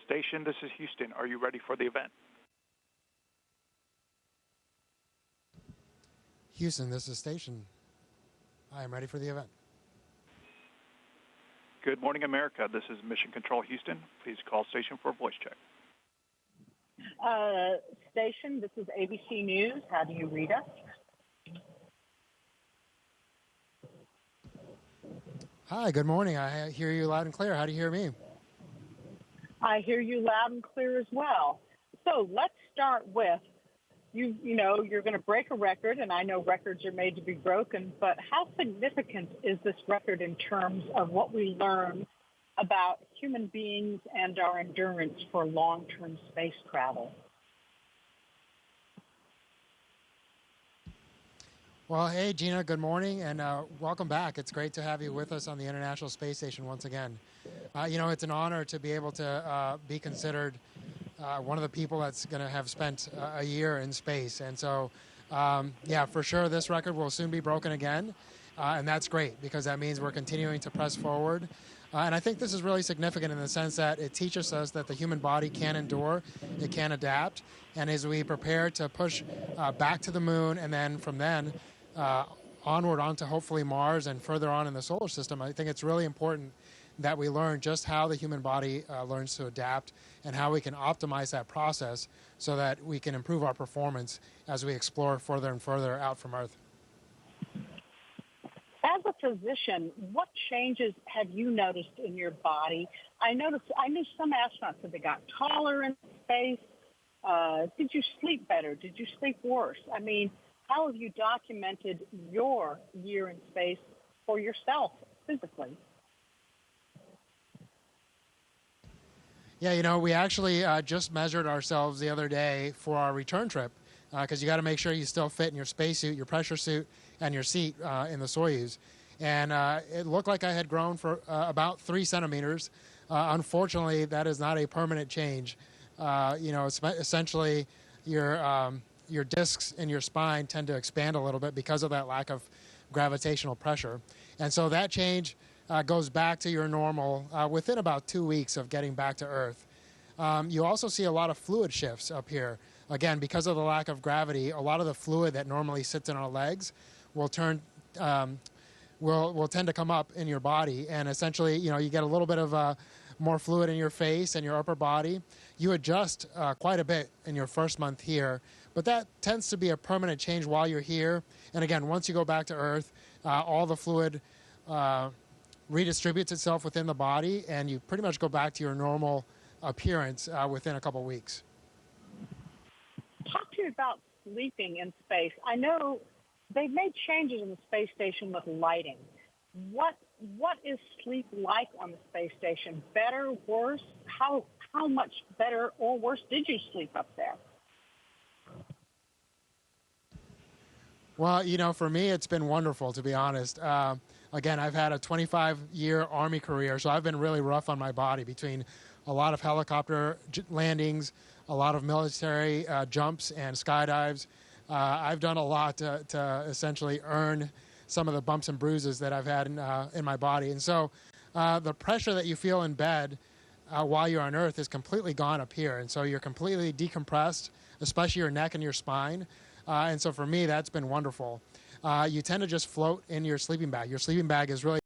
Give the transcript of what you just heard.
Station, this is Houston. Are you ready for the event? Houston, this is Station. I am ready for the event. Good morning, America. This is Mission Control Houston. Please call station for a voice check. Station, this is ABC News. How do you read us? Hi, good morning. I hear you loud and clear. How do you hear me? I hear you loud and clear as well. So let's start with, you're going to break a record, and I know records are made to be broken, but how significant is this record in terms of what we learn about human beings and our endurance for long-term space travel? Well, hey, Gina, good morning, and welcome back. It's great to have you with us on the International Space Station once again. It's an honor to be able to be considered one of the people that's going to have spent a year in space. And so, for sure, this record will soon be broken again. And that's great because that means we're continuing to press forward. And I think this is really significant in the sense that it teaches us that the human body can endure, it can adapt. And as we prepare to push back to the moon and then from then onward onto hopefully Mars and further on in the solar system, I think it's really important that we learn just how the human body learns to adapt and how we can optimize that process so that we can improve our performance as we explore further and further out from Earth. As a physician, what changes have you noticed in your body? I knew some astronauts that they got taller in space. Did you sleep better? Did you sleep worse? I mean, how have you documented your year in space for yourself physically? Yeah, we actually just measured ourselves the other day for our return trip because you got to make sure you still fit in your spacesuit, your pressure suit, and your seat in the Soyuz. And it looked like I had grown for about 3 centimeters. Unfortunately, that is not a permanent change. Essentially your discs in your spine tend to expand a little bit because of that lack of gravitational pressure. And so that change goes back to your normal within about 2 weeks of getting back to Earth. You also see a lot of fluid shifts up here. Again, because of the lack of gravity, a lot of the fluid that normally sits in our legs will tend to come up in your body. And essentially, you get a little bit of more fluid in your face and your upper body. You adjust quite a bit in your first month here, but that tends to be a permanent change while you're here. And again, once you go back to Earth, all the fluid redistributes itself within the body, and you pretty much go back to your normal appearance within a couple weeks. Talk to me about sleeping in space. I know they've made changes in the space station with lighting. What is sleep like on the space station? Better, worse? How much better or worse did you sleep up there? Well, for me, it's been wonderful, to be honest. Again, I've had a 25-year Army career, so I've been really rough on my body between a lot of helicopter landings, a lot of military jumps and skydives. I've done a lot to essentially earn some of the bumps and bruises that I've had in my body. And so the pressure that you feel in bed while you're on Earth is completely gone up here. And so you're completely decompressed, especially your neck and your spine. And so for me, that's been wonderful. You tend to just float in your sleeping bag. Your sleeping bag is really